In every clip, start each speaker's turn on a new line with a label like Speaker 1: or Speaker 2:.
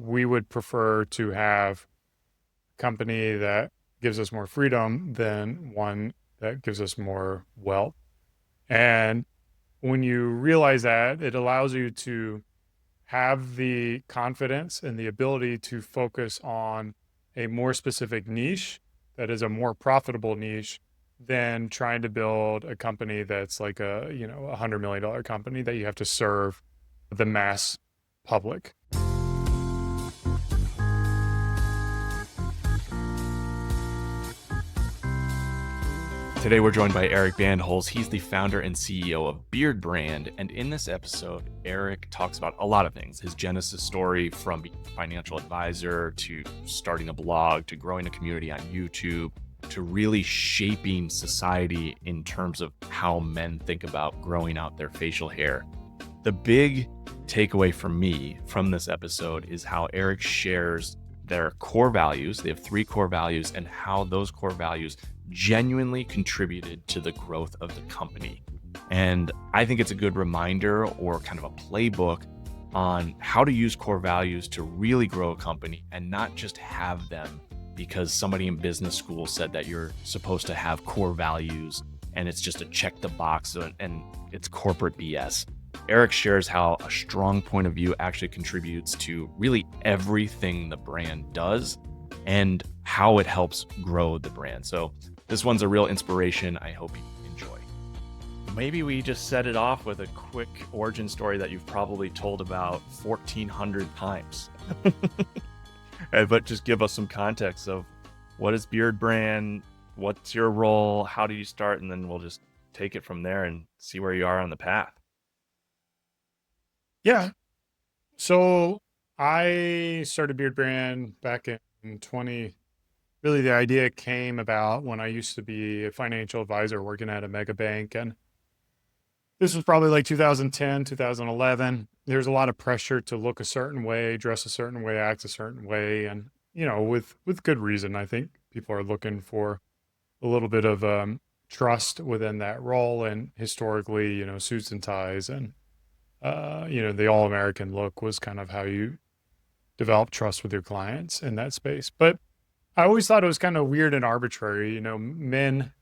Speaker 1: we would prefer to have a company that gives us more freedom than one that gives us more wealth. And when you realize that, it allows you to have the confidence and the ability to focus on a more specific niche that is a more profitable niche than trying to build a company that's like $100 million company that you have to serve the mass public.
Speaker 2: Today we're joined by Eric Bandholz. He's the founder and CEO of Beardbrand. And in this episode, Eric talks about a lot of things. His genesis story from being a financial advisor to starting a blog to growing a community on YouTube to really shaping society in terms of how men think about growing out their facial hair. The big takeaway for me from this episode is how Eric shares their core values. They have 3 core values and how those core values genuinely contributed to the growth of the company. And I think it's a good reminder or kind of a playbook on how to use core values to really grow a company and not just have them because somebody in business school said that you're supposed to have core values and it's just a check the box and it's corporate BS. Eric shares how a strong point of view actually contributes to really everything the brand does and how it helps grow the brand. So this one's a real inspiration. I hope you enjoy. Maybe we just set it off with a quick origin story that you've probably told about 1,400 times. But just give us some context of what is Beardbrand, what's your role, how do you start, and then we'll just take it from there and see where you are on the path.
Speaker 1: Yeah. So I started Beardbrand back in 20. Really, the idea came about when I used to be a financial advisor working at a mega bank. And this was probably like 2010, 2011. There's a lot of pressure to look a certain way, dress a certain way, act a certain way. And, with good reason. I think people are looking for a little bit of trust within that role. And historically, suits and ties and, the all-American look was kind of how you develop trust with your clients in that space. But I always thought it was kind of weird and arbitrary. Men,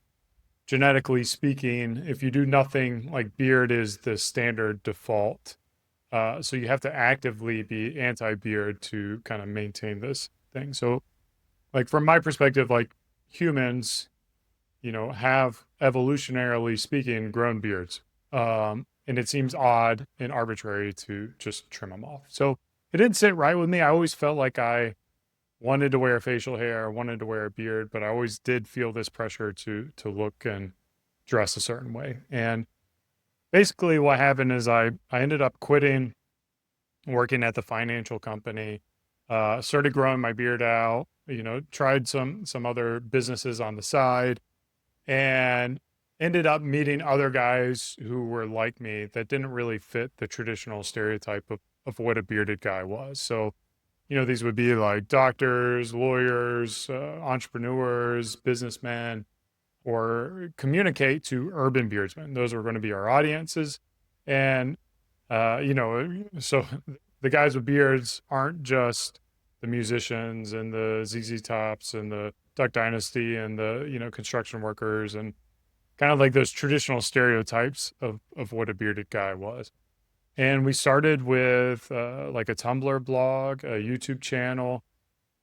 Speaker 1: genetically speaking, if you do nothing, like beard is the standard default. So you have to actively be anti-beard to kind of maintain this thing. So like from my perspective, like humans, have evolutionarily speaking grown beards. And it seems odd and arbitrary to just trim them off. So it didn't sit right with me. I always felt like I wanted to wear facial hair, wanted to wear a beard, but I always did feel this pressure to look and dress a certain way. And basically what happened is I ended up quitting working at the financial company, started growing my beard out, tried some other businesses on the side, and ended up meeting other guys who were like me that didn't really fit the traditional stereotype of what a bearded guy was. So these would be like doctors, lawyers, entrepreneurs, businessmen, or communicate to urban beardsmen. Those are going to be our audiences. And, so the guys with beards aren't just the musicians and the ZZ Tops and the Duck Dynasty and the, construction workers and kind of like those traditional stereotypes of what a bearded guy was. And we started with like a Tumblr blog, a YouTube channel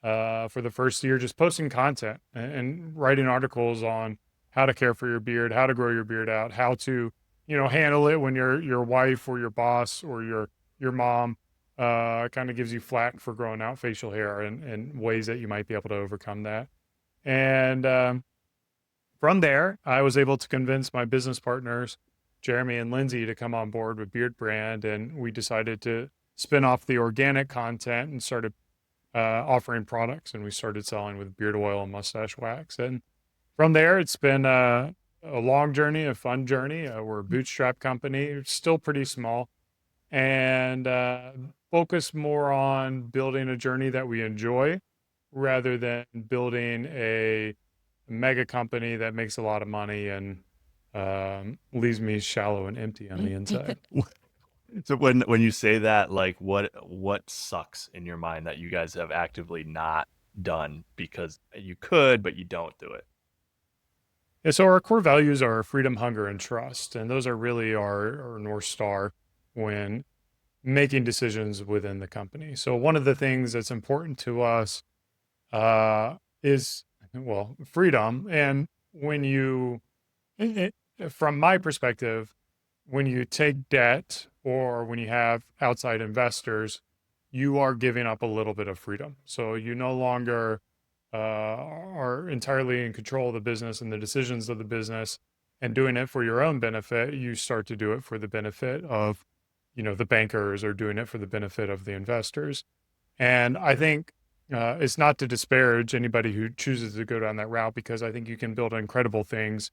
Speaker 1: for the first year, just posting content and writing articles on how to care for your beard, how to grow your beard out, how to, handle it when your wife or your boss or your mom kind of gives you flack for growing out facial hair and ways that you might be able to overcome that. And from there, I was able to convince my business partners, Jeremy and Lindsay, to come on board with Beardbrand, and we decided to spin off the organic content and started offering products, and we started selling with beard oil and mustache wax. And from there, it's been a long journey, a fun journey. We're a bootstrap company, still pretty small, and focus more on building a journey that we enjoy rather than building a mega company that makes a lot of money and leaves me shallow and empty on the inside.
Speaker 2: So when you say that, like what sucks in your mind that you guys have actively not done because you could, but you don't do it?
Speaker 1: Yeah, so our core values are freedom, hunger, and trust. And those are really our North Star when making decisions within the company. So one of the things that's important to us is, well, freedom. And when you, from my perspective, when you take debt or when you have outside investors, you are giving up a little bit of freedom. So you no longer are entirely in control of the business and the decisions of the business and doing it for your own benefit. You start to do it for the benefit of, the bankers, or doing it for the benefit of the investors. And I think it's not to disparage anybody who chooses to go down that route, because I think you can build incredible things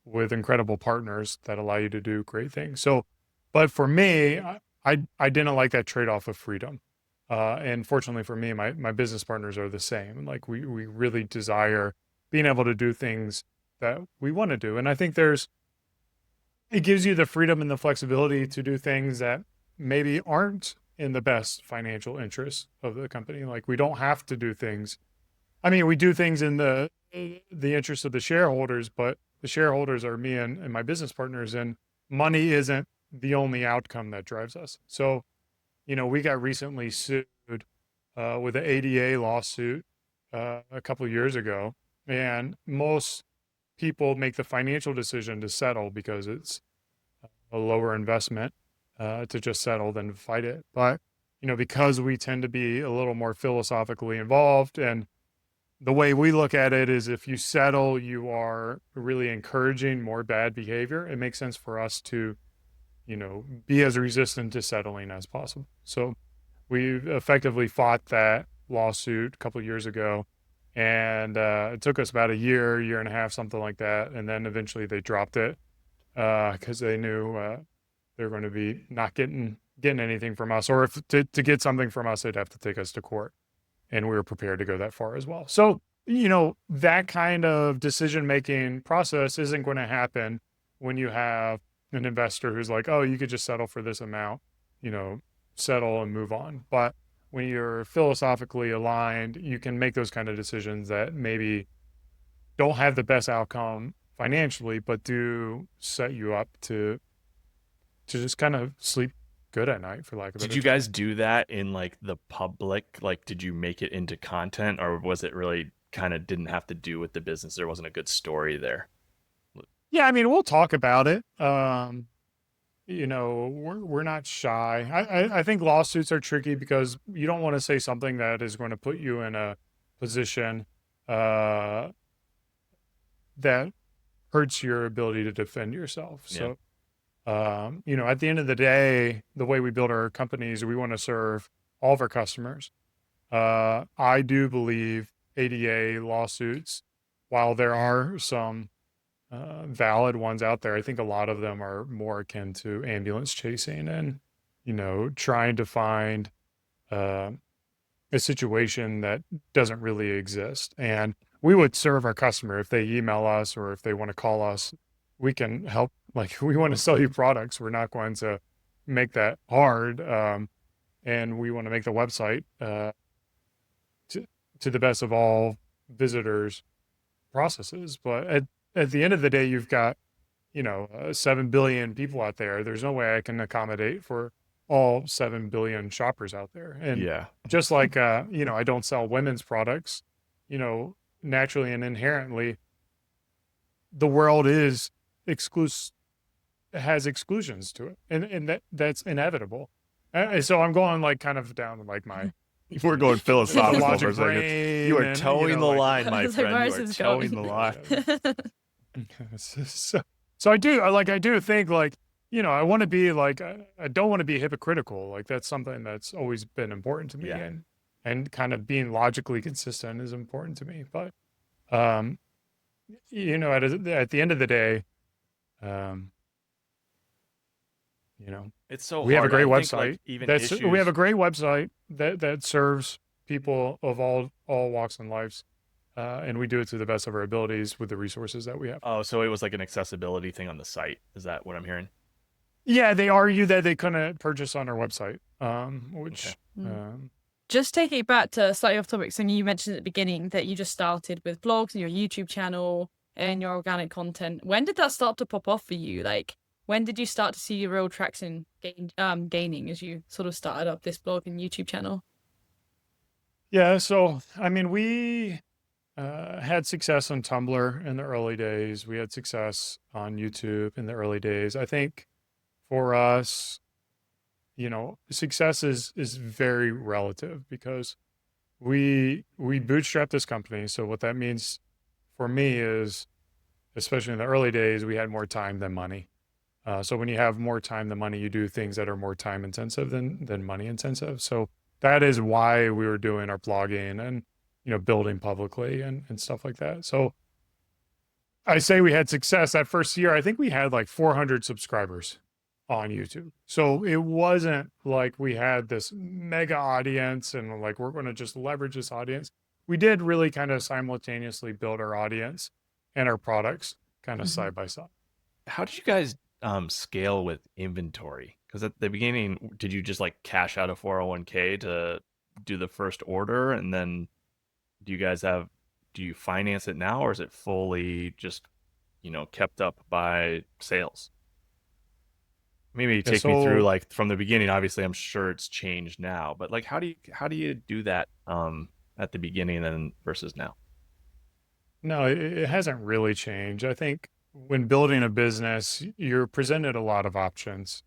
Speaker 1: with incredible partners that allow you to do great things. So, but for me, I didn't like that trade-off of freedom. And fortunately for me, my business partners are the same. Like we really desire being able to do things that we want to do. And I think it gives you the freedom and the flexibility to do things that maybe aren't in the best financial interest of the company. Like we don't have to do things. I mean, we do things in the interest of the shareholders, but the shareholders are me and my business partners, and money isn't the only outcome that drives us. So, we got recently sued with an ADA lawsuit a couple of years ago, and most people make the financial decision to settle because it's a lower investment to just settle than to fight it. But, because we tend to be a little more philosophically involved, and the way we look at it is if you settle, you are really encouraging more bad behavior. It makes sense for us to, be as resistant to settling as possible. So we effectively fought that lawsuit a couple of years ago, and it took us about a year and a half, something like that. And then eventually they dropped it because they knew they were going to be not getting anything from us, or if to get something from us, they'd have to take us to court. And we were prepared to go that far as well. So, that kind of decision-making process isn't going to happen when you have an investor who's like, oh, you could just settle for this amount, settle and move on. But when you're philosophically aligned, you can make those kind of decisions that maybe don't have the best outcome financially, but do set you up to just kind of sleep good at night, for lack of a better
Speaker 2: Did you
Speaker 1: term.
Speaker 2: guys do that in like the public? Like, did you make it into content, or was it really kind of didn't have to do with the business? There wasn't a good story there.
Speaker 1: Yeah, I mean, we'll talk about it. We're not shy. I think lawsuits are tricky because you don't want to say something that is going to put you in a position that hurts your ability to defend yourself. So, at the end of the day, the way we build our companies, we want to serve all of our customers. I do believe ADA lawsuits, while there are some valid ones out there, I think a lot of them are more akin to ambulance chasing and, trying to find a situation that doesn't really exist. And we would serve our customer if they email us or if they want to call us. We can help. Like, we want to sell you products. We're not going to make that hard. And we want to make the website to the best of all visitors' processes. But at the end of the day, you've got, 7 billion people out there. There's no way I can accommodate for all 7 billion shoppers out there. And just like, I don't sell women's products, naturally and inherently, the world is has exclusions to it. And that's inevitable. So I'm going like kind of down like my,
Speaker 2: we're going philosophical for a
Speaker 1: logic
Speaker 2: second.
Speaker 1: brain.
Speaker 2: You are towing the line, my
Speaker 3: It's like,
Speaker 2: friend.
Speaker 3: where
Speaker 2: You
Speaker 3: is
Speaker 2: are
Speaker 3: this
Speaker 2: towing the
Speaker 3: going?
Speaker 2: line.
Speaker 1: So I do think like, I want to be like, I don't want to be hypocritical. Like that's something that's always been important to me.
Speaker 2: Yeah.
Speaker 1: And kind of being logically consistent is important to me. But, at the end of the day,
Speaker 2: It's so
Speaker 1: we have a
Speaker 2: hard.
Speaker 1: great
Speaker 2: I think,
Speaker 1: website.
Speaker 2: like, even issues.
Speaker 1: We have a great website that serves people of all walks and lives. And we do it to the best of our abilities with the resources that we have.
Speaker 2: Oh, so it was like an accessibility thing on the site. Is that what I'm hearing?
Speaker 1: Yeah, they argue that they couldn't purchase on our website,
Speaker 2: Okay.
Speaker 1: which um,
Speaker 3: Just taking it back to slightly off topic, so you mentioned at the beginning that you just started with blogs and your YouTube channel and your organic content. When did that start to pop off for you? Like, when did you start to see your real traction gaining as you sort of started up this blog and YouTube channel?
Speaker 1: yeah. So I mean, we had success on Tumblr in the early days. We had success on YouTube in the early days. I think for us, success is very relative because we bootstrapped this company. So what that means for me is, especially in the early days, we had more time than money. So when you have more time than money, you do things that are more time intensive than money intensive. So that is why we were doing our blogging and building publicly and stuff like that. So I say we had success that first year. I think we had like 400 subscribers on YouTube. So it wasn't like we had this mega audience and like we're going to just leverage this audience. We did really kind of simultaneously build our audience and our products kind of side by side.
Speaker 2: How did you guys scale with inventory? Because at the beginning, did you just like cash out a 401k to do the first order, and then do you finance it now, or is it fully just kept up by sales? Maybe
Speaker 1: Yeah,
Speaker 2: take me through
Speaker 1: so
Speaker 2: like from the beginning. Obviously, I'm sure it's changed now, but like how do you do that at the beginning and versus now?
Speaker 1: no, it hasn't really changed. I think when building a business, you're presented a lot of options.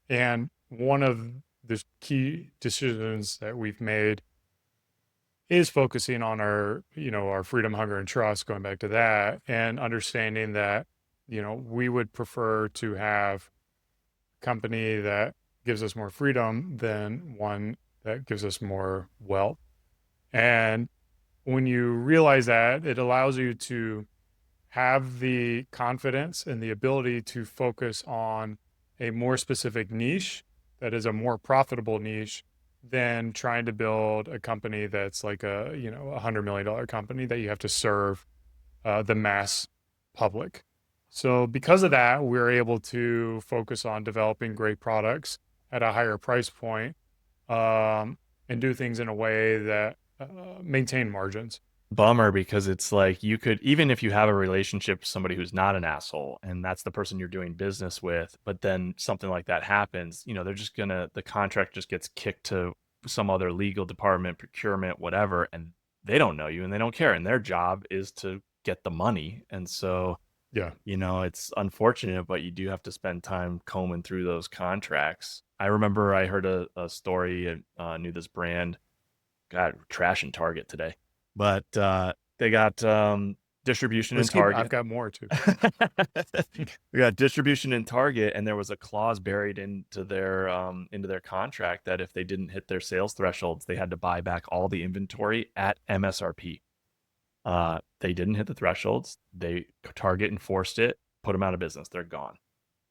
Speaker 1: And one of the key decisions that we've made is focusing on our freedom, hunger, and trust, going back to that, and understanding that, we would prefer to have a company that gives us more freedom than one that gives us more wealth. And when you realize that, it allows you to have the confidence and the ability to focus on a more specific niche that is a more profitable niche than trying to build a company that's like $100 million company that you have to serve the mass public. So because of that, we're able to focus on developing great products at a higher price point, and do things in a way that maintain margins.
Speaker 2: Bummer, because it's like you could, even if you have a relationship with somebody who's not an asshole and that's the person you're doing business with, but then something like that happens, they're just the contract just gets kicked to some other legal department, procurement, whatever, and they don't know you and they don't care. And their job is to get the money. And so,
Speaker 1: Yeah.
Speaker 2: it's unfortunate, but you do have to spend time combing through those contracts. I remember I heard a story, knew this brand, God, trashing Target today, but they got distribution in
Speaker 1: I've
Speaker 2: Target.
Speaker 1: got more too.
Speaker 2: We got distribution in Target, and there was a clause buried into their contract that if they didn't hit their sales thresholds, they had to buy back all the inventory at MSRP. They didn't hit the thresholds. Target enforced it, put them out of business. They're gone.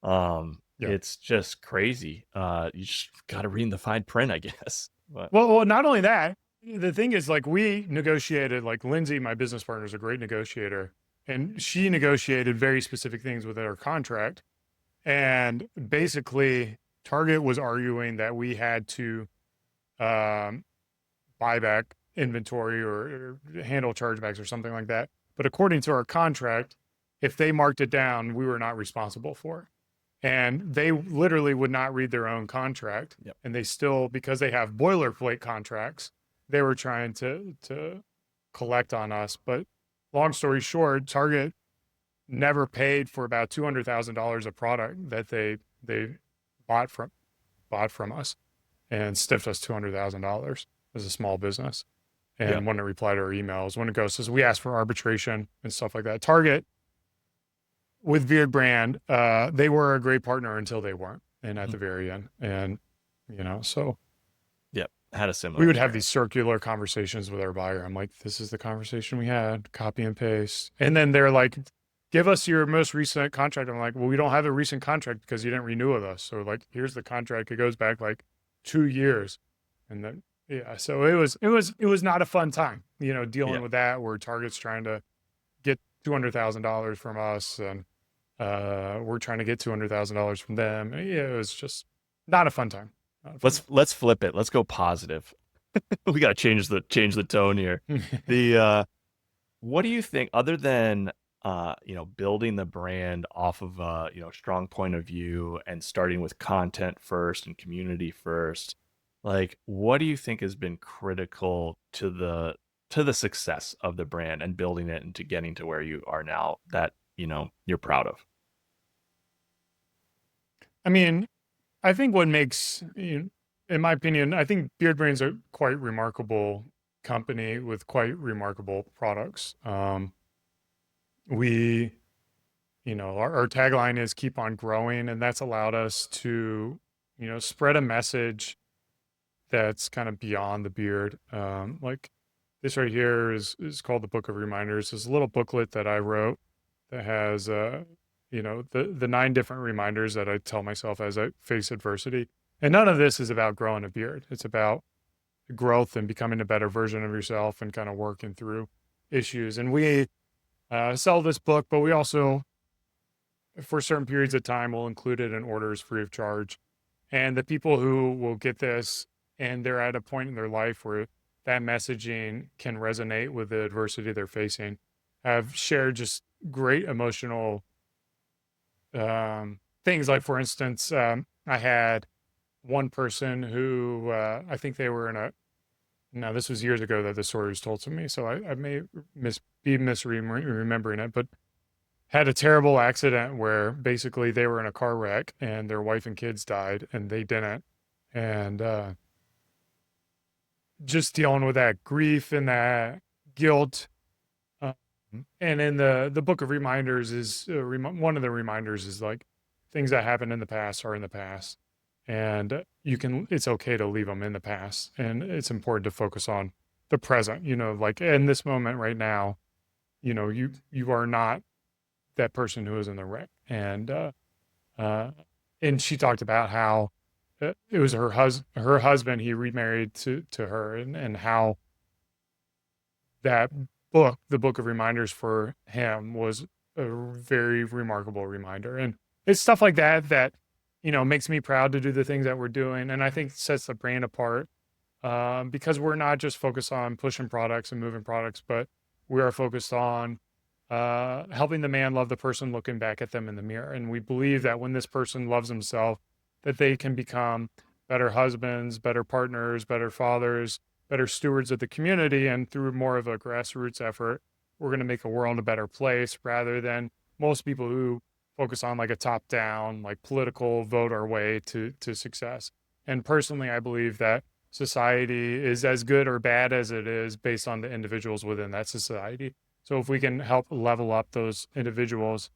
Speaker 1: Yeah.
Speaker 2: It's just crazy. You just got to read the fine print, I guess. But
Speaker 1: Well, not only that, the thing is, like, we negotiated, like, Lindsay, my business partner, is a great negotiator, and she negotiated very specific things within our contract. And basically, Target was arguing that we had to um, buy back inventory or handle chargebacks or something like that. But according to our contract, if they marked it down, we were not responsible for it. And they literally would not read their own contract.
Speaker 2: Yep.
Speaker 1: And they still, because they have boilerplate contracts, they were trying to collect on us. But long story short, Target never paid for about $200,000 of product that they bought from us, and stiffed us $200,000 as a small business. And
Speaker 2: Yep.
Speaker 1: wouldn't reply to our emails, wouldn't go. So we asked for arbitration and stuff like that. Target with Beardbrand, they were a great partner until they weren't, and at the very end. And so
Speaker 2: Yep, had a similar
Speaker 1: we would have
Speaker 2: experience.
Speaker 1: these circular conversations with our buyer. I'm like, this is the conversation we had, copy and paste. And then they're like, give us your most recent contract. I'm like, well, we don't have a recent contract because you didn't renew with us. So like, here's the contract. It goes back like 2 years. And then, yeah, so it was not a fun time, dealing
Speaker 2: Yeah.
Speaker 1: with that, where Target's trying to get $200,000 from us. And we're trying to get $200,000 from them. Yeah, it was just not a fun time.
Speaker 2: Let's flip it. Let's go positive. We got to change the tone here. The what do you think, other than building the brand off of a strong point of view and starting with content first and community first, like what do you think has been critical to the success of the brand and building it into getting to where you are now that you're proud of?
Speaker 1: I mean, I think what makes, in my opinion, I think Beardbrand's a quite remarkable company with quite remarkable products. We, our tagline is keep on growing, and that's allowed us to, spread a message that's kind of beyond the beard. Like this right here is called the Book of Reminders. It's a little booklet that I wrote that has, the 9 different reminders that I tell myself as I face adversity. And none of this is about growing a beard. It's about growth and becoming a better version of yourself and kind of working through issues. And we sell this book, but we also, for certain periods of time, will include it in orders free of charge. And the people who will get this and they're at a point in their life where that messaging can resonate with the adversity they're facing have shared just great emotional things. Like, for instance, I had one person who I think they were in a, now this was years ago that the story was told to me, so I may be misremembering it, but had a terrible accident where basically they were in a car wreck and their wife and kids died and they didn't. And just dealing with that grief and that guilt. And in the Book of Reminders is one of the reminders is like things that happened in the past are in the past, and it's okay to leave them in the past, and it's important to focus on the present. Like in this moment right now, you are not that person who was in the wreck. And she talked about how it was her husband, he remarried to her, and how that book, the Book of Reminders for him, was a very remarkable reminder. And it's stuff like that makes me proud to do the things that we're doing, and I think sets the brand apart, because we're not just focused on pushing products and moving products, but we are focused on helping the man love the person looking back at them in the mirror. And we believe that when this person loves himself, that they can become better husbands, better partners, better fathers, better stewards of the community. And through more of a grassroots effort, we're going to make the world a better place, rather than most people who focus on like a top down, like political vote our way to success. And personally, I believe that society is as good or bad as it is based on the individuals within that society. So if we can help level up those individuals,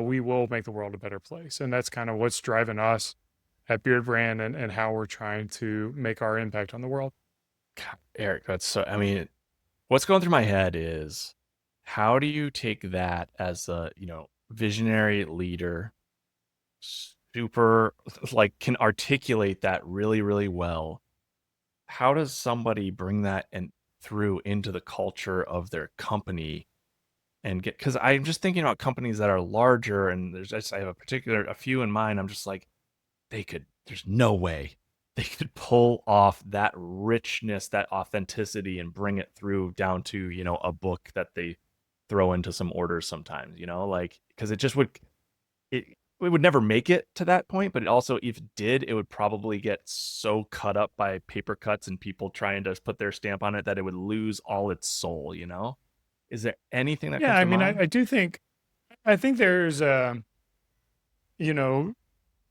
Speaker 1: we will make the world a better place. And that's kind of what's driving us at Beardbrand, and how we're trying to make our impact on the world.
Speaker 2: God, Eric, what's going through my head is, how do you take that as a, visionary leader, super, like, can articulate that really, really well? How does somebody bring that through into the culture of their company and because I'm just thinking about companies that are larger, and I have a few in mind. I'm just like, there's no way they could pull off that richness, that authenticity, and bring it through down to, a book that they throw into some orders sometimes, like, because it would never make it to that point. But it also, if it did, it would probably get so cut up by paper cuts and people trying to put their stamp on it that it would lose all its soul. Is there anything that
Speaker 1: Yeah,
Speaker 2: comes
Speaker 1: I
Speaker 2: to
Speaker 1: mean,
Speaker 2: mind?
Speaker 1: I think there's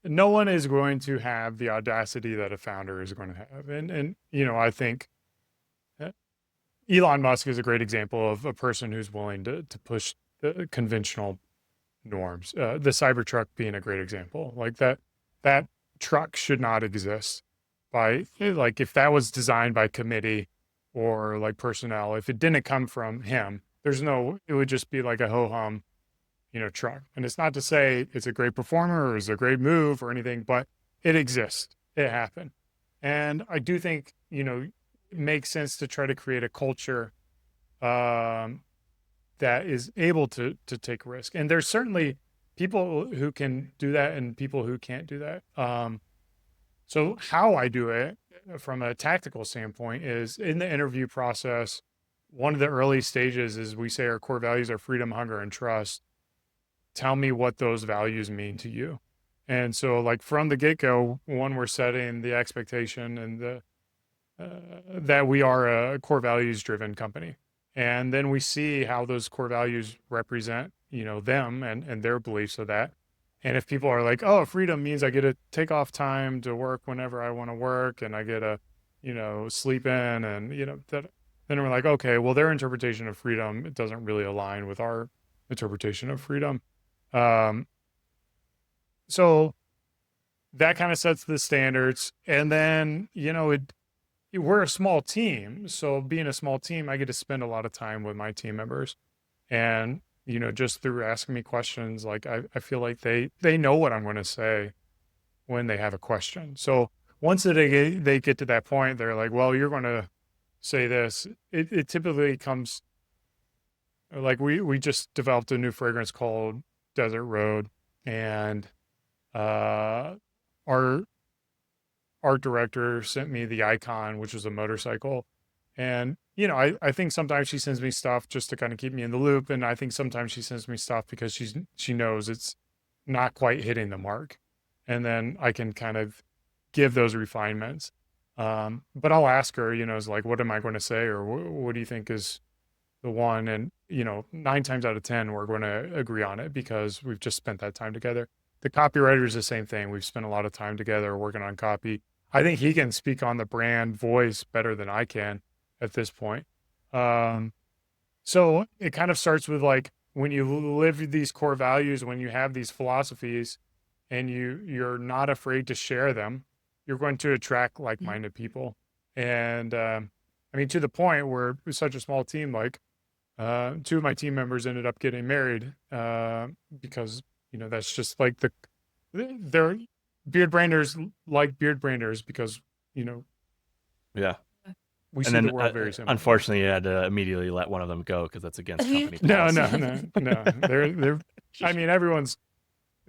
Speaker 1: no one is going to have the audacity that a founder is going to have. And I think Elon Musk is a great example of a person who's willing to push the conventional norms. The Cybertruck being a great example. Like that truck should not exist like, if that was designed by committee or like personnel, if it didn't come from him, it would just be like a ho-hum, truck. And it's not to say it's a great performer or it's a great move or anything, but it exists. It happened. And I do think, it makes sense to try to create a culture that is able to take risk. And there's certainly people who can do that and people who can't do that. So how I do it from a tactical standpoint is in the interview process. One of the early stages is we say our core values are freedom, hunger, and trust. Tell me what those values mean to you. And so like from the get-go, one, we're setting the expectation and the that we are a core values driven company. And then we see how those core values represent, them and their beliefs of that. And if people are like, oh, freedom means I get to take off time to work whenever I want to work and I get to, sleep in and, then we're like, okay, well, their interpretation of freedom, it doesn't really align with our interpretation of freedom. So that kind of sets the standards. And then, we're a small team. So being a small team, I get to spend a lot of time with my team members. And, just through asking me questions, like I feel like they know what I'm going to say when they have a question. So once they get to that point, they're like, well, you're going to say this. It typically comes like we just developed a new fragrance called Desert Road. And our art director sent me the icon, which was a motorcycle. And, I think sometimes she sends me stuff just to kind of keep me in the loop. And I think sometimes she sends me stuff because she knows it's not quite hitting the mark. And then I can kind of give those refinements. But I'll ask her, is like, what am I going to say? Or what do you think is the one? And, 9 times out of 10, we're going to agree on it because we've just spent that time together. The copywriter is the same thing. We've spent a lot of time together working on copy. I think he can speak on the brand voice better than I can at this point. So it kind of starts with like, when you live these core values, when you have these philosophies and you're not afraid to share them, you're going to attract like-minded people. And, to the point where we're such a small team, like 2 of my team members ended up getting married because, that's just like they're beard branders like beard branders because,
Speaker 2: Yeah.
Speaker 1: we
Speaker 2: And
Speaker 1: see
Speaker 2: then,
Speaker 1: the world very similar.
Speaker 2: unfortunately, you had to immediately let one of them go because that's against company
Speaker 1: No.
Speaker 2: policy.
Speaker 1: They're, everyone's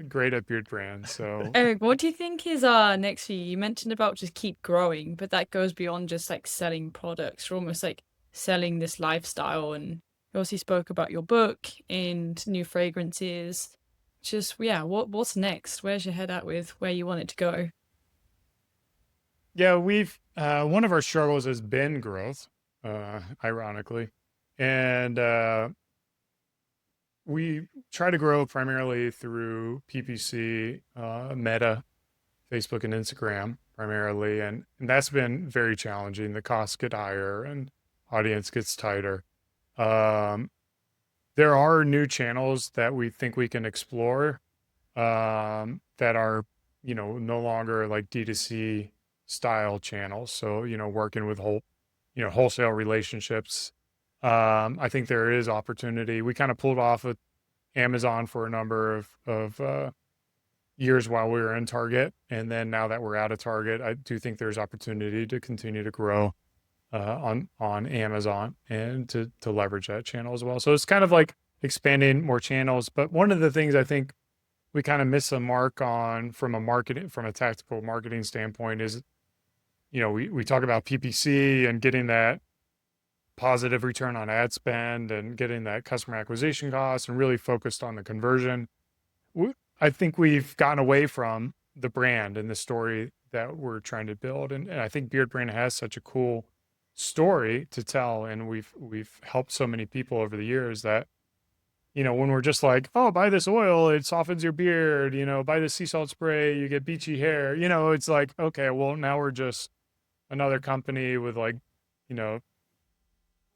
Speaker 1: great at beard brands. So
Speaker 3: Eric, what do you think is next for you? You mentioned about just keep growing, but that goes beyond just like selling products. You're almost like selling this lifestyle. And you also spoke about your book and new fragrances. Just, yeah, what's next? Where's your head at with where you want it to go?
Speaker 1: yeah, we've one of our struggles has been growth, ironically. And we try to grow primarily through PPC, Meta, Facebook, and Instagram primarily. And that's been very challenging. The costs get higher and audience gets tighter. There are new channels that we think we can explore that are, no longer like D2C style channels. So, working with wholesale relationships. I think there is opportunity. We kind of pulled off with Amazon for a number of years while we were in Target. And then now that we're out of Target, I do think there's opportunity to continue to grow on Amazon and to leverage that channel as well. So it's kind of like expanding more channels. But one of the things I think we kind of miss the mark on from a tactical marketing standpoint is, we talk about PPC and getting that positive return on ad spend and getting that customer acquisition cost and really focused on the conversion. I think we've gotten away from the brand and the story that we're trying to build. And I think Beardbrand has such a cool story to tell. And we've helped so many people over the years that, when we're just like, oh, buy this oil, it softens your beard, buy this sea salt spray, you get beachy hair, it's like, okay, well, now we're just another company with like,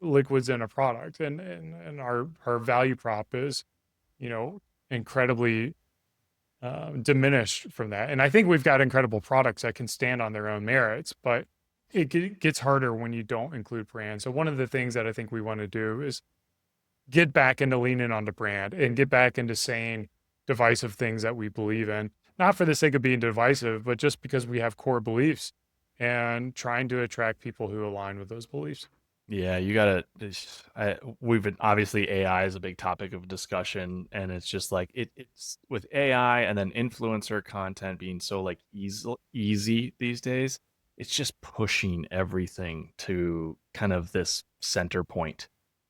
Speaker 1: liquids in a product. And our value prop is, incredibly diminished from that. And I think we've got incredible products that can stand on their own merits, but it gets harder when you don't include brand. So one of the things that I think we want to do is get back into leaning on the brand and get back into saying divisive things that we believe in, not for the sake of being divisive, but just because we have core beliefs and trying to attract people who align with those beliefs.
Speaker 2: Yeah, you gotta. We've been obviously AI is a big topic of discussion, and it's just like it's with AI and then influencer content being so like easy these days. It's just pushing everything to kind of this center point,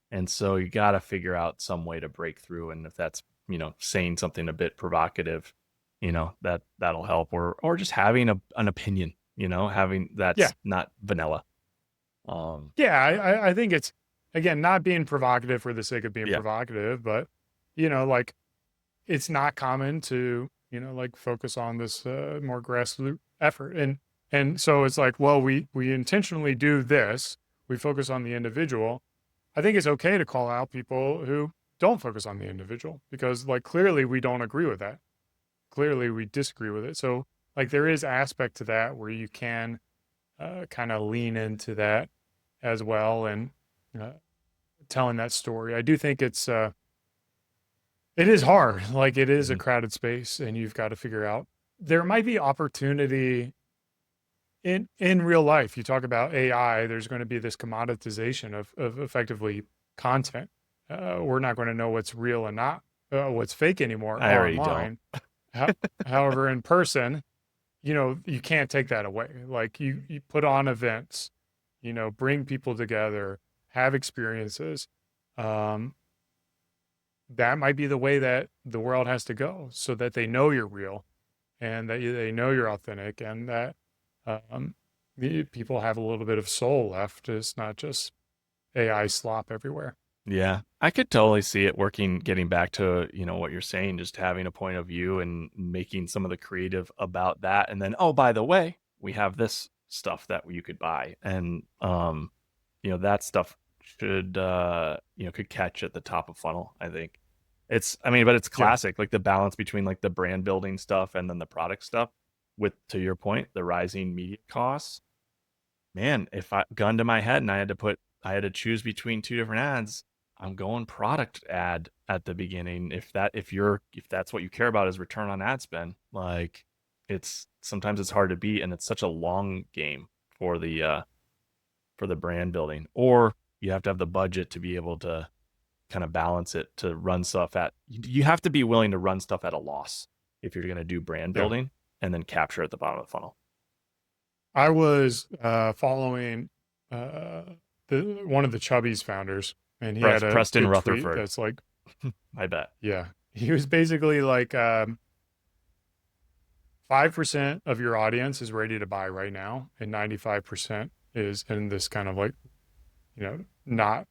Speaker 2: and so you got to figure out some way to break through. And if that's saying something a bit provocative, that'll help, or just having an opinion, having
Speaker 1: Yeah.
Speaker 2: that's not vanilla.
Speaker 1: Yeah, I think it's, again, not being provocative for the sake of being
Speaker 2: Yeah.
Speaker 1: provocative, but like it's not common to like focus on this more grassroots effort, and so it's like, well, we intentionally do this. We focus on the individual. I think it's okay to call out people who don't focus on the individual, because like clearly we don't agree with that. Clearly we disagree with it. So like there is aspect to that where you can kind of lean into that as well, and uh, telling that story. I do think it is hard. Like it is a
Speaker 2: Mhm.
Speaker 1: crowded space, and you've got to figure out, there might be opportunity in real life. You talk about AI, there's going to be this commoditization of effectively content. We're not going to know what's real and not what's fake anymore
Speaker 2: I already don't.
Speaker 1: online. However, in person, you can't take that away. Like you put on events, bring people together, have experiences. Um, that might be the way that the world has to go, so that they know you're real, and that they know you're authentic, and that um, the people have a little bit of soul left. It's not just AI slop everywhere.
Speaker 2: Yeah, I could totally see it working, getting back to, what you're saying, just having a point of view and making some of the creative about that. And then, oh, by the way, we have this stuff that you could buy. And, that stuff could catch at the top of funnel, I think. But it's
Speaker 1: Yeah.
Speaker 2: classic, like the balance between like the brand building stuff and then the product stuff with, to your point, the rising media costs. Man, if I gun to my head and I had to choose between two different ads, I'm going product ad at the beginning. If that's what you care about is return on ad spend, like it's sometimes it's hard to beat, and it's such a long game for the brand building. Or you have to have the budget to be able to kind of balance it, to run stuff at, you have to be willing to run stuff at a loss if you're going to do brand
Speaker 1: Yeah.
Speaker 2: building and then capture at the bottom of the funnel.
Speaker 1: I was following one of the Chubby's founders, and he had a
Speaker 2: Preston
Speaker 1: good tweet
Speaker 2: Rutherford.
Speaker 1: that's like,
Speaker 2: I bet.
Speaker 1: yeah, he was basically like, 5% of your audience is ready to buy right now, and 95% is in this kind of like, not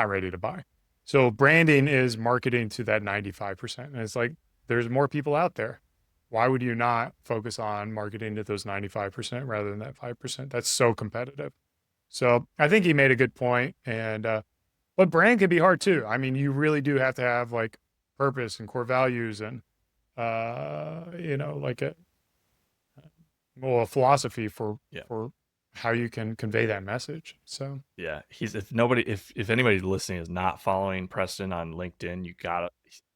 Speaker 1: ready to buy. So branding is marketing to that 95%. And it's like, there's more people out there. Why would you not focus on marketing to those 95% rather than that 5%? That's so competitive. So I think he made a good point. And but brand can be hard too. I mean, you really do have to have like purpose and core values, and like a philosophy for how you can convey that message. So
Speaker 2: yeah, if anybody listening is not following Preston on LinkedIn, you gotta.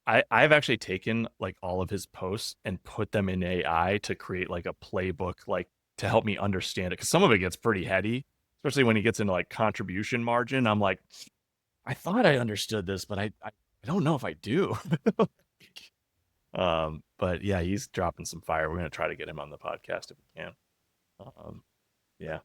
Speaker 2: I've actually taken like all of his posts and put them in AI to create like a playbook, like to help me understand it, because some of it gets pretty heady, especially when he gets into like contribution margin. I'm like, I thought I understood this, but I don't know if I do. But yeah, he's dropping some fire. We're gonna try to get him on the podcast if we can. Yeah.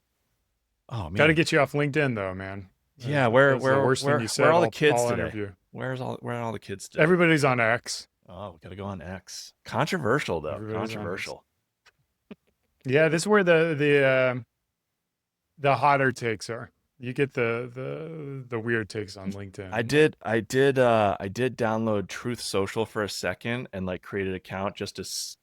Speaker 2: Oh man,
Speaker 1: got to get you off LinkedIn though, man.
Speaker 2: Yeah, where
Speaker 1: the worst thing you said
Speaker 2: where are all the kids
Speaker 1: all
Speaker 2: today?
Speaker 1: interview.
Speaker 2: Where are all the kids today?
Speaker 1: Everybody's on X.
Speaker 2: Oh, we gotta go on X. Controversial though.
Speaker 1: Everybody's
Speaker 2: Controversial.
Speaker 1: Yeah, this is where the hotter takes are. You get the weird takes on LinkedIn.
Speaker 2: I did download Truth Social for a second and like created an account just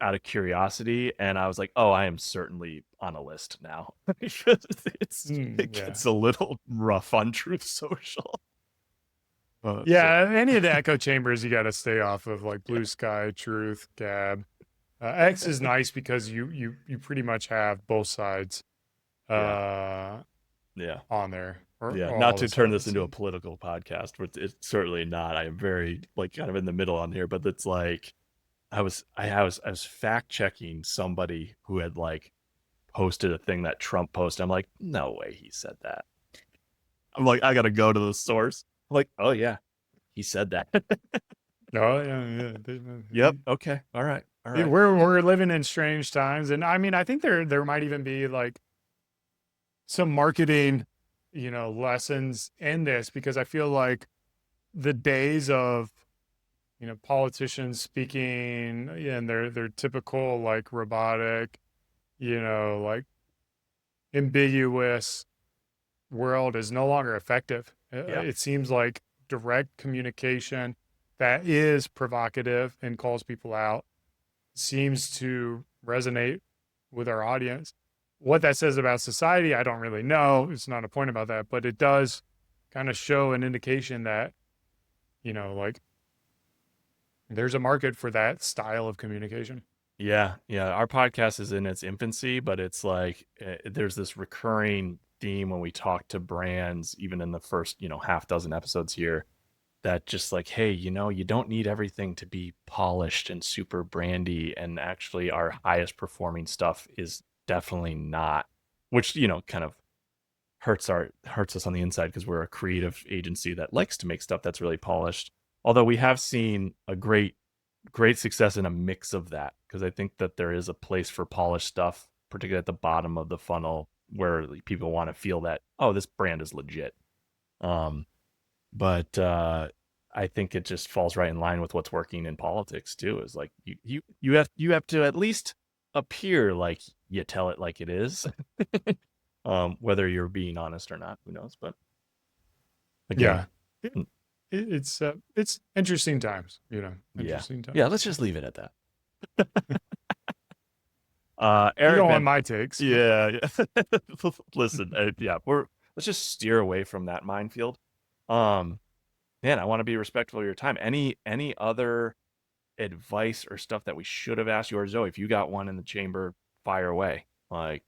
Speaker 2: out of curiosity, and I was like, oh, I am certainly on a list now. Because it gets a little rough on Truth Social.
Speaker 1: Yeah, any of the echo chambers you got to stay off of, like Blue Sky, Truth, Gab. X is nice because you pretty much have both sides on there.
Speaker 2: Not to turn this into a political podcast, but it's certainly not. I am very like kind of in the middle on here, but it's like I was fact checking somebody who had like posted a thing that Trump posted. I'm like, no way he said that. I'm like, I got to go to the source. I'm like, oh yeah, he said that.
Speaker 1: Oh yeah.
Speaker 2: Yep. Okay. All right. All right.
Speaker 1: We're living in strange times, and I mean, I think there might even be like some marketing, lessons in this, because I feel like the days of politicians speaking in their typical like robotic, like ambiguous world is no longer effective.
Speaker 2: Yeah.
Speaker 1: It seems like direct communication that is provocative and calls people out seems to resonate with our audience. What that says about society, I don't really know. It's not a point about that, but it does kind of show an indication that, like there's a market for that style of communication.
Speaker 2: Yeah. Yeah. Our podcast is in its infancy, but it's like there's this recurring theme when we talk to brands, even in the first, half dozen episodes here, that just like, hey, you don't need everything to be polished and super brandy. And actually, our highest performing stuff is definitely not, which, kind of hurts us on the inside because we're a creative agency that likes to make stuff that's really polished. Although we have seen a great success in a mix of that, because I think that there is a place for polished stuff, particularly at the bottom of the funnel, where people want to feel that, oh, this brand is legit. But I think it just falls right in line with what's working in politics too. Is like you have to at least appear like you tell it like it is, whether you're being honest or not, who knows? But again,
Speaker 1: Yeah, it's interesting times,
Speaker 2: interesting
Speaker 1: times.
Speaker 2: Yeah, let's just leave it at that.
Speaker 1: You
Speaker 2: Eric,
Speaker 1: don't
Speaker 2: man,
Speaker 1: want my takes.
Speaker 2: yeah. Listen, let's just steer away from that minefield. Man, I want to be respectful of your time. Any other advice or stuff that we should have asked you, or Zoe, if you got one in the chamber, fire away. Like,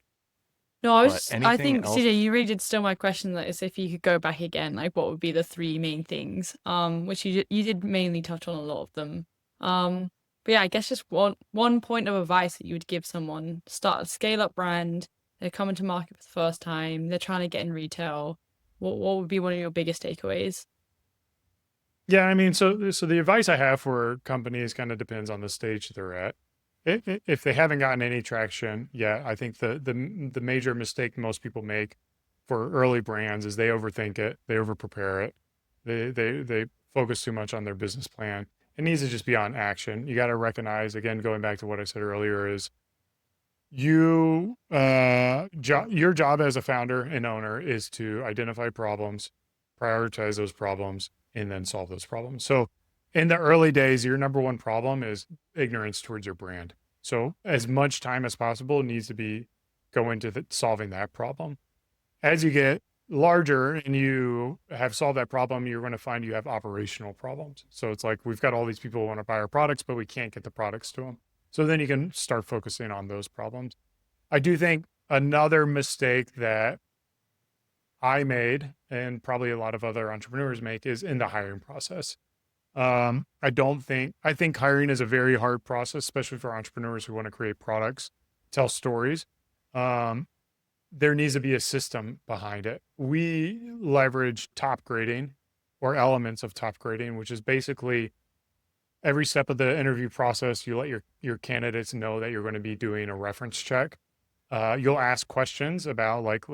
Speaker 3: No, I
Speaker 2: anything
Speaker 3: think
Speaker 2: else?
Speaker 3: CJ, you really did steal my question. That is, if you could go back again, like what would be the three main things? Which you did mainly touch on a lot of them. But yeah, I guess just one point of advice that you would give someone: start a scale up brand. They're coming to market for the first time. They're trying to get in retail. What would be one of your biggest takeaways?
Speaker 1: Yeah, I mean, so the advice I have for companies kind of depends on the stage they're at. If they haven't gotten any traction yet, I think the major mistake most people make for early brands is they overthink it, they overprepare it, they focus too much on their business plan. It needs to just be on action. You got to recognize, again, going back to what I said earlier, is your job as a founder and owner is to identify problems, prioritize those problems, and then solve those problems. So in the early days, your number one problem is ignorance towards your brand. So as much time as possible needs to be go into solving that problem. As you get larger and you have solved that problem, you're going to find you have operational problems. So it's like, we've got all these people who want to buy our products, but we can't get the products to them. So then you can start focusing on those problems. I do think another mistake that I made, and probably a lot of other entrepreneurs make, is in the hiring process. I think hiring is a very hard process, especially for entrepreneurs who want to create products, tell stories. There needs to be a system behind it. We leverage top grading or elements of top grading, which is basically every step of the interview process, you let your candidates know that you're going to be doing a reference check. You'll ask questions about, like,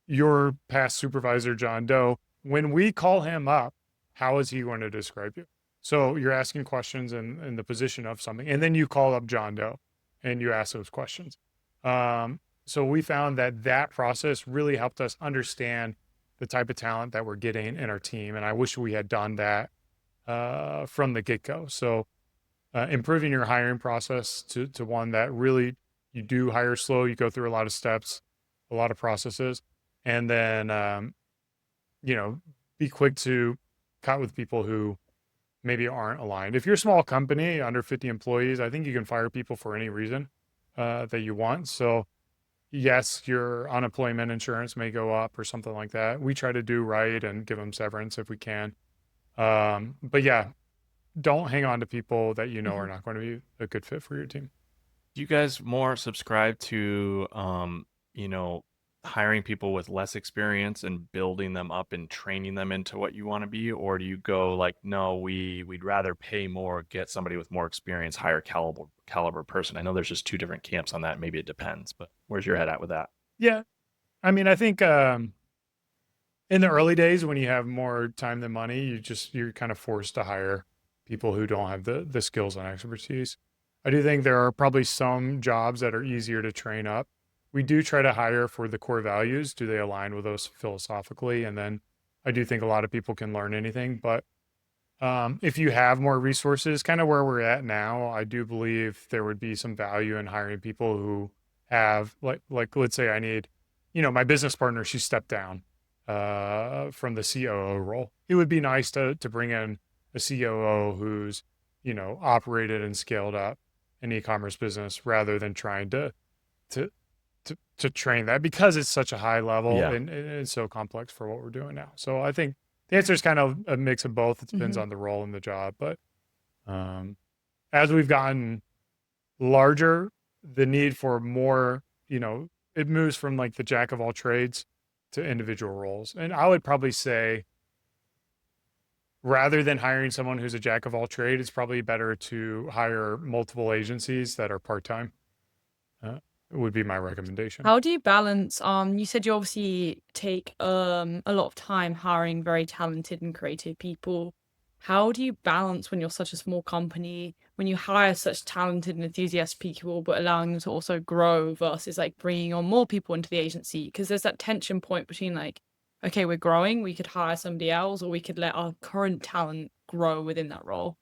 Speaker 1: your past supervisor, John Doe. When we call him up, how is he going to describe you? So you're asking questions in the position of something, and then you call up John Doe and you ask those questions. So we found that process really helped us understand the type of talent that we're getting in our team. And I wish we had done that from the get-go. So improving your hiring process to one that really, you do hire slow, you go through a lot of steps, a lot of processes, and then, be quick to cut with people who maybe aren't aligned. If you're a small company, under 50 employees, I think you can fire people for any reason that you want. So yes, your unemployment insurance may go up or something like that. We try to do right and give them severance if we can. But yeah, don't hang on to people that are not going to be a good fit for your team.
Speaker 2: Do you guys more subscribe to, hiring people with less experience and building them up and training them into what you want to be? Or do you go like, no, we'd rather pay more, get somebody with more experience, higher caliber person? I know there's just two different camps on that. Maybe it depends, but where's your head at with that?
Speaker 1: Yeah. I mean, I think in the early days when you have more time than money, you're kind of forced to hire people who don't have the skills and expertise. I do think there are probably some jobs that are easier to train up. We do try to hire for the core values. Do they align with those philosophically? And then I do think a lot of people can learn anything. But if you have more resources, kind of where we're at now, I do believe there would be some value in hiring people who have like let's say I need, my business partner, she stepped down from the COO role. It would be nice to bring in a COO who's, operated and scaled up an e-commerce business rather than trying to train that, because it's such a high level
Speaker 2: Yeah.
Speaker 1: and it's so complex for what we're doing now. So I think the answer is kind of a mix of both. It depends on the role and the job. But as we've gotten larger, the need for more, it moves from like the jack of all trades to individual roles. And I would probably say, rather than hiring someone who's a jack of all trades, it's probably better to hire multiple agencies that are part-time. Would be my recommendation.
Speaker 3: How do you balance, you said you obviously take a lot of time hiring very talented and creative people. How do you balance when you're such a small company, when you hire such talented and enthusiastic people, but allowing them to also grow versus like bringing on more people into the agency? Because there's that tension point between like, okay, we're growing, we could hire somebody else, or we could let our current talent grow within that role.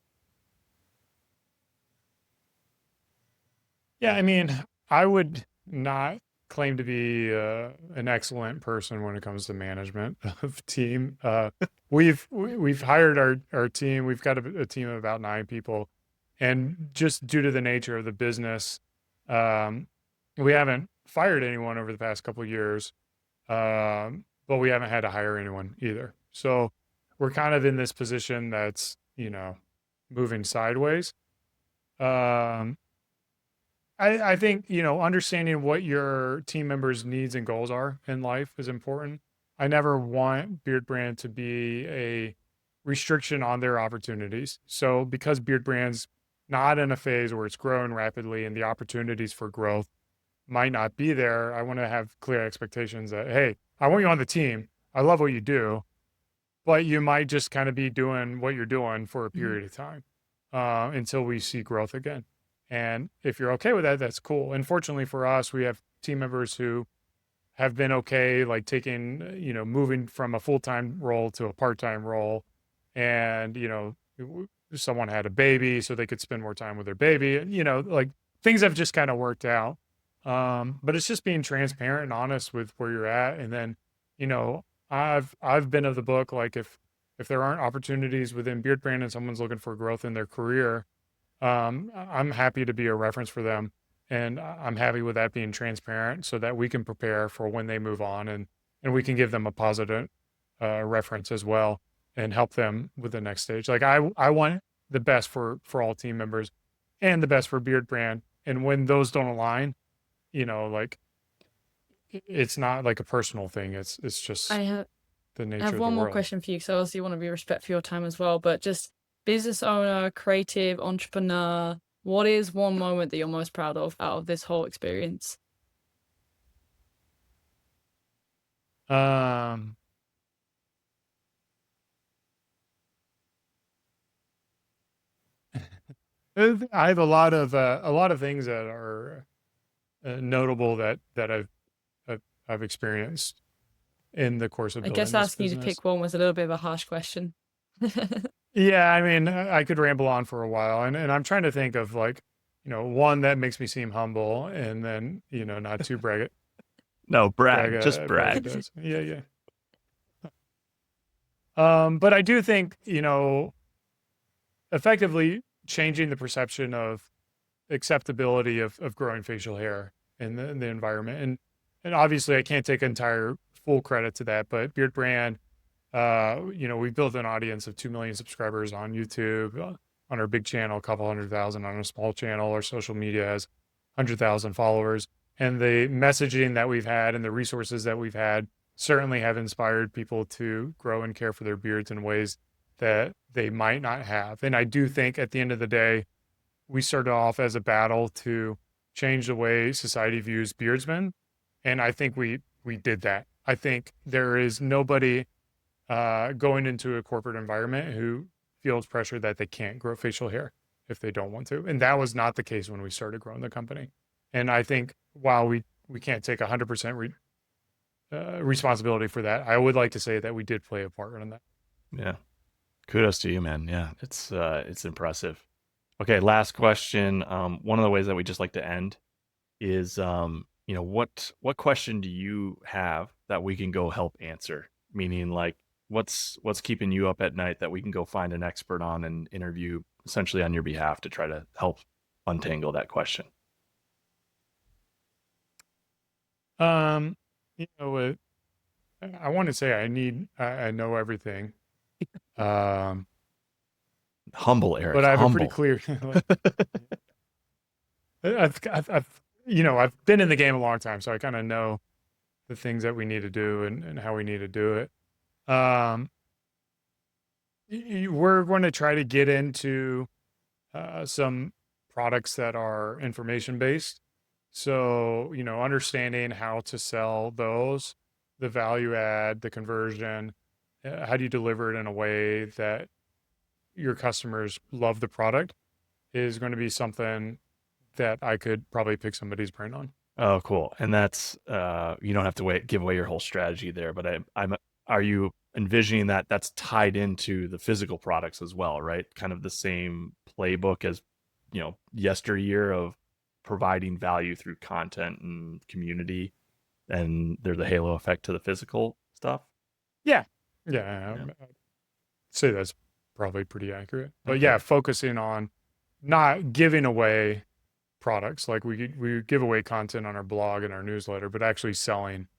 Speaker 1: Yeah, I mean, I would not claim to be an excellent person when it comes to management of team. We've hired our team. We've got a team of about 9 people, and just due to the nature of the business, we haven't fired anyone over the past couple of years, but we haven't had to hire anyone either. So we're kind of in this position that's moving sideways. I think, understanding what your team members' needs and goals are in life is important. I never want Beardbrand to be a restriction on their opportunities. So because Beardbrand's not in a phase where it's growing rapidly and the opportunities for growth might not be there, I want to have clear expectations that, hey, I want you on the team. I love what you do, but you might just kind of be doing what you're doing for a period of time until we see growth again. And if you're okay with that, that's cool. And fortunately for us, we have team members who have been okay, like taking, moving from a full-time role to a part-time role. And, someone had a baby so they could spend more time with their baby. And, like things have just kind of worked out. But it's just being transparent and honest with where you're at. And then, I've been of the book, like if there aren't opportunities within Beardbrand and someone's looking for growth in their career, I'm happy to be a reference for them, and I'm happy with that being transparent so that we can prepare for when they move on, and we can give them a positive reference as well and help them with the next stage. Like I want the best for all team members and the best for Beardbrand. And when those don't align, like it's not like a personal thing. It's just the nature
Speaker 3: I
Speaker 1: of the
Speaker 3: have one more
Speaker 1: world.
Speaker 3: question for you, because I obviously want to be respectful of your time as well, but just business owner, creative, entrepreneur, what is one moment that you're most proud of out of this whole experience?
Speaker 1: Um, I have a lot of things that are notable that I've experienced in the course of
Speaker 3: I
Speaker 1: building
Speaker 3: guess
Speaker 1: this
Speaker 3: asking you to
Speaker 1: business.
Speaker 3: pick one was a little bit of a harsh question.
Speaker 1: Yeah, I mean, I could ramble on for a while, and I'm trying to think of like, one that makes me seem humble, and then not too
Speaker 2: No, brag. Just brag.
Speaker 1: braggadocious. Yeah. But I do think effectively changing the perception of acceptability of growing facial hair in the environment, and obviously I can't take entire full credit to that, but Beardbrand, we built an audience of 2 million subscribers on YouTube, on our big channel, a couple 100,000 on a small channel. Our social media has 100,000 followers. and the messaging that we've had and the resources that we've had certainly have inspired people to grow and care for their beards in ways that they might not have. And I do think at the end of the day, we started off as a battle to change the way society views beardsmen. And I think we did that. I think there is nobody going into a corporate environment who feels pressure that they can't grow facial hair if they don't want to. And that was not the case when we started growing the company. And I think while we can't take 100% responsibility for that, I would like to say that we did play a part in that.
Speaker 2: Yeah. Kudos to you, man. Yeah, it's impressive. Okay, last question. One of the ways that we just like to end is, what question do you have that we can go help answer? Meaning, like, what's keeping you up at night that we can go find an expert on and interview essentially on your behalf to try to help untangle that question?
Speaker 1: I want to say I know everything.
Speaker 2: Humble, Eric.
Speaker 1: But I have
Speaker 2: humble.
Speaker 1: a pretty clear. I've been in the game a long time, so I kind of know the things that we need to do and how we need to do it. We're going to try to get into some products that are information based. So, understanding how to sell those, the value add, the conversion, how do you deliver it in a way that your customers love the product is going to be something that I could probably pick somebody's brain on.
Speaker 2: Oh, cool. And that's, you don't have to give away your whole strategy there, but are you envisioning that that's tied into the physical products as well, right? Kind of the same playbook as, yesteryear of providing value through content and community, and there's a halo effect to the physical stuff.
Speaker 1: Yeah. I'd say that's probably pretty accurate. But yeah, focusing on not giving away products. Like we give away content on our blog and our newsletter, but actually selling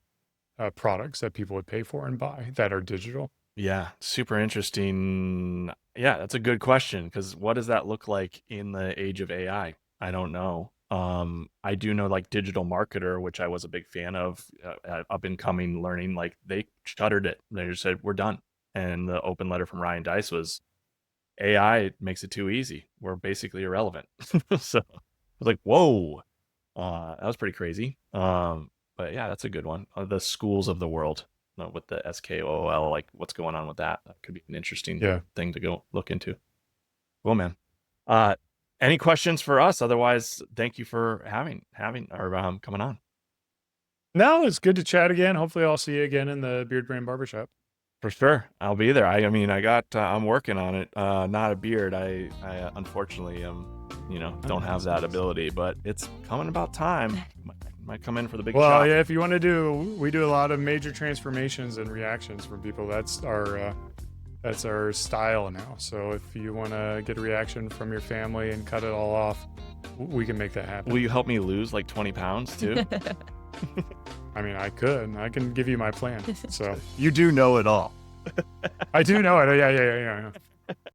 Speaker 1: products that people would pay for and buy that are digital.
Speaker 2: Yeah, super interesting. Yeah, that's a good question, because what does that look like in the age of AI? I don't know. I do know, like, Digital Marketer, which I was a big fan of, up and coming learning, like, they shuttered it. They just said, we're done. And the open letter from Ryan Deiss was, AI makes it too easy. We're basically irrelevant. So I was like, whoa, that was pretty crazy. But yeah, that's a good one. The schools of the world, with the SKOL, like, what's going on with that? That could be an interesting thing to go look into. Cool, man. Any questions for us? Otherwise, thank you for coming on.
Speaker 1: No, it's good to chat again. Hopefully I'll see you again in the Beardbrand Barbershop.
Speaker 2: For sure. I'll be there. I'm working on it. Not a beard. I unfortunately don't have that ability, but it's coming about time. Might come in for the big
Speaker 1: Well,
Speaker 2: shot.
Speaker 1: yeah, if you want to we do a lot of major transformations and reactions from people. That's our style now. So if you want to get a reaction from your family and cut it all off, we can make that happen.
Speaker 2: Will you help me lose like 20 pounds too?
Speaker 1: I mean, I can give you my plan. So
Speaker 2: you do know it all.
Speaker 1: I do know it. Yeah.